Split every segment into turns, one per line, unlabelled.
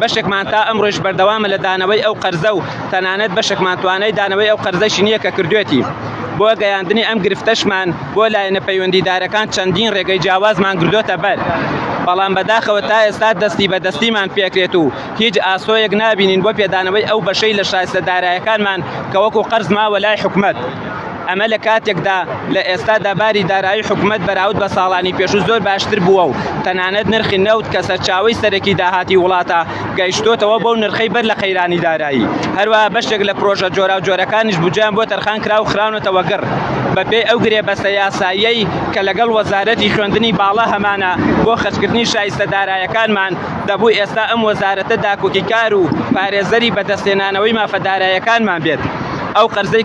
بەشێکمان تا ئەمڕۆژ بەردەوامە لە دانەوەی ئەو قەرزە و تەنانەت بەشێکمان توانای دانەوەی ئەو قەرزەشی نییە کە کردوێتی بۆ گەیاندنی ئەم گرفتەشمان بۆ لایەنە پەیوەندیدارەکان چەندین ڕێگەی جیاوازمان گردوۆتە بەر بەڵام بەداخەوە تا ئێستا دەستی بەدەستیمان پێکرێت و هیچ ئاسۆیەک نابینین بۆ پێدانەوەی ئەو بەشەی لە شایستەدارایەکانمان کە وەکو قەرز ماوە لای حکومەت ئەمە لە کاتێکدا لە ئێستادا باری دارایی حکومەت بەراورد بە ساڵانی پێشوو زۆر باشتر بووە و تەنانەت نرخی نەوت کە سەرچاوەی سەرەکی داهاتی وڵاتە گەیشتۆتەوە بەو نرخەی بەر لە خەیرانی دارایی هەروەها بەشێک لە پرۆژە جۆرا و جۆرەکانیش بودجیان بۆ تەرخان کرا و خراونەتەوە گەڕ بەپێی ئەو گرێبەستە یاساییەی کە لەگەڵ وەزارەتی خوێندنی باڵا هەمانە بۆ خەرجکردنی شایستەدارایەکانمان دەبوو ئێستا ئەم وەزارەتە داکۆکی کار و پارێزەری بەدەستێنانەوەی مافەدارایەکانمان بێت ئەو قەرزەی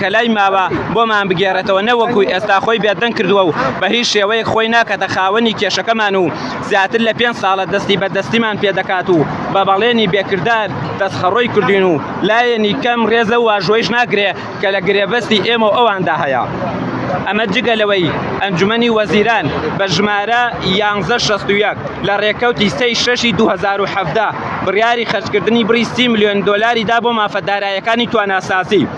کە لای ماوە بۆمان بگێڕێتەوە نەوەکوی ئێستا خۆی بێدەنگ کردووە و بە هیچ شێوەیەک خۆی ناکەتە خاوەنی کێشەکەمان و زیاتر لە 5 ساڵە دەستی بەدەستیمان پێدەکات و بە بەڵێنی بێکردار دەستخەڕۆی کردوین و لایەنی کەم ڕێزە و واژۆیش ناگرێ کە لە گرێبەستی ئێمە ئەواندا هەیە ئەمە جگە لەوەی ئەنجومەنی وەزیران بە ژمارە 1161 لە ڕێکەوتی 3/6/2017 بڕیاری خەرجکردنی بڕی 30 میلیۆن دۆلاریدا بۆ مافەدارایەکانی تواناسازی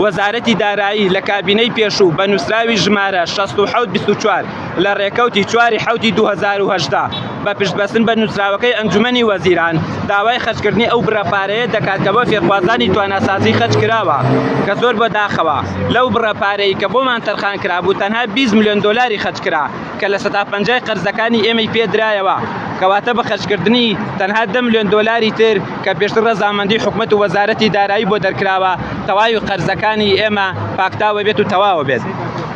وەزارەتی دارایی لە کابینەی پێشوو بە نووسراوی ژمارە 6724 لە ڕێکەوتی 4/7/2018 بە پشتبەستن بە نووسراوەکەی ئەنجومەنی وەزیران داوای خەرجکردنی ئەو بڕەپارەیە دەکات کە بۆ فێرخوازانی تواناسازی خەرج کراوە کە زۆر بەداخەوە لەو بڕەپارەی کە بۆمان تەرخان کرابوو تەنها 20 میلیۆن دۆلاری خەرج کرا کە لە 150 قەرزەکانی ئێمەی پێدرایەوە کەواتە بە خەرجکردنی تەنها 10 میلیۆن دۆلاری تر کە پێشتر ڕەزامەندی حکومەت و وەزارەتی دارایی بۆ دەرکراوە تەواوی قەرزەکانی ئێمە پاکتاوە بێت و تەواوە بێت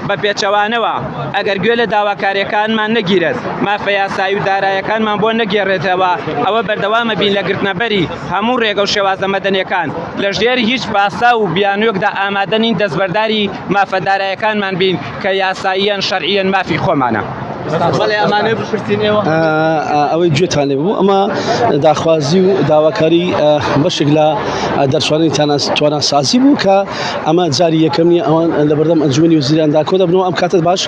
بە پێچەوانەوە ئەگەر گوێ لە داواکاریەکانمان نەگیرێت مافە یاسایی و دارایەکانمان بۆ نەگێڕێتەوە ئەوە بەردەوامە بین لە گرتنەبەری هەموو ڕێگە و شێوازە مەدەنیەکان لە ژێری هیچ پاسا و بیانوێکدا ئامادە نین دەستبەرداری مافەدارایەکانمان بین کە یاساییان شەرعیەن مافی خۆمانە.
ئەوەی گوێتان لێ بوو ئەمە داخوازی و داواکاری بەشێک لە دەرچوانی تواناسازی بوو کە ئەمە جاری یەکەم نیە ئەوان لە بەردەم ئەنجومەنی وەزیراندا کۆ دەبنەوە ئەم کاتت باش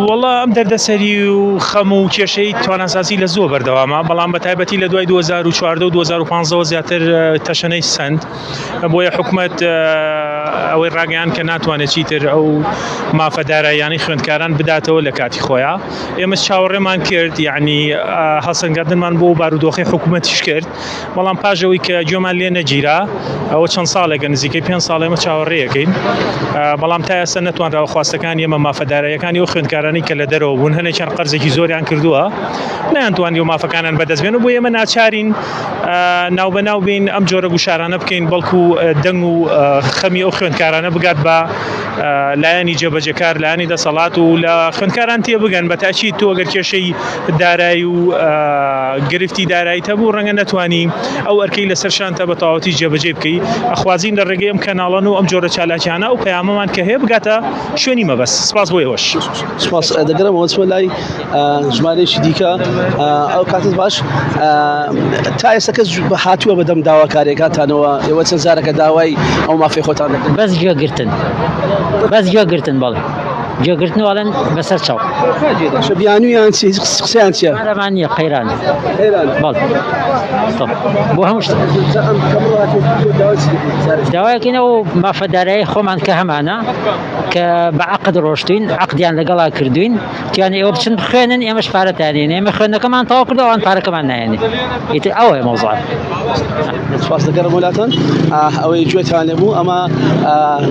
وەڵا ئەم دەردەسەری و خەم و کێشەی تواناسازی لە زۆر بەردەوامە بەڵام بە تایبەتی لە دوای 2014 و 2015 زیاتر تەشەنەی سند بۆیە حکومەت ئەوەی ڕاگەیان کە ناتوانێت چیتر ئەو مافەدارایانی خوێندکاران بداتەوە لە کاتی خۆیان ئێمە چاوەڕێمان کرد یعنی هەڵسەنگاردنمان بۆ بارودۆخی حکوومەتیش کرد بەڵام پاژەوەی کە گوێمان لێ نەگیرا ئەوە چەند ساڵێکە نزیکەی 5 ساڵ ئێمە چاوەڕێیەکەین بەڵام تا ئێستا نەتوانراوە خواستەکانی ئێمە مافەدارایەکانی و خوێندکارانی کە لە دەرەوە بوون هەنێکیان قەرزێکی زۆریان کردووە نەیانتوانی و مافەکانیان بەدەستبێن و بۆ ئێمە ناچارین ناوبەناو بین ئەم جۆرە گوشارانە بکەین بەڵکو دەنگ و خەمی ئەو خوێندکارانە بگات بە لایەنی جێبەجێکار لایەنی دەسەڵات و لە خوێندکاران تێ بگەن بە تاچی تۆ ئەگەر کێشەی دارایی و گرفتی دارایی هەبوو ڕەنگە نەتوانی ئەو ئەرکەی لەسەرشانتە بە تەواوەتی جێبەجێ بکەی ئەخوازین لە ڕێگەی ئەم کەناڵەن و ئەم جۆرە چالاکیانە و پەیامەمان کە هەیە بگاتە شوێنی مەبەست سپاس بۆ ئێوەش
سپاس دەگەرەمەوە چوە لای ژمارەیەکی دیکە ئەو کاتت باش تا ئێستا کەس هاتووە بەدەم داواکاریەکانتانەوە ئێوە چەند جارێکە داوای ئەو مافی خۆتان دەکەن
بەس گوێگرتن بەڵێ گوێگرتنەوەڵەن بەسەر چاو
بیانویان قسەیان چیە؟
ئەمان نییە قەیران بەڵ بۆ هەموو داوایەکەینەوە مافەدارایی خۆمان کە هەمانە کە بە عەقد ڕۆشتوین عەقدیان لەگەڵا کردوین کیان ئێوە بچن بخوێنن ئێمەش پارەتانێن ئێمە خوێندنەکەمان تەواو کردو ئەوان پارەکەمان نایێنێ ئیتر ئەوەیە مەوزوع
سپاس دەگەڕم وڵاتان ئەوەی گوێتان لێ بوو ئەمە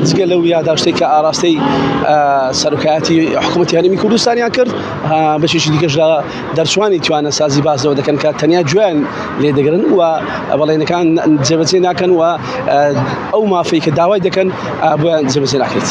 جگە لەو یاداشتەی کە ئاراستەی سەرۆکایەتی حکوومەتی هەرێمی کوردستانیان کرد بەشێکی دیکەش لە دەرچوانی توانەسازی بازەوە دەکەن کە تەنیا گوێیان لێ دەگرن و بەڵێنەکان جێبەجێ ناکەن و ئەو مافەی کە داوای دەکەن بۆیان جێبەجێ ناکرێت.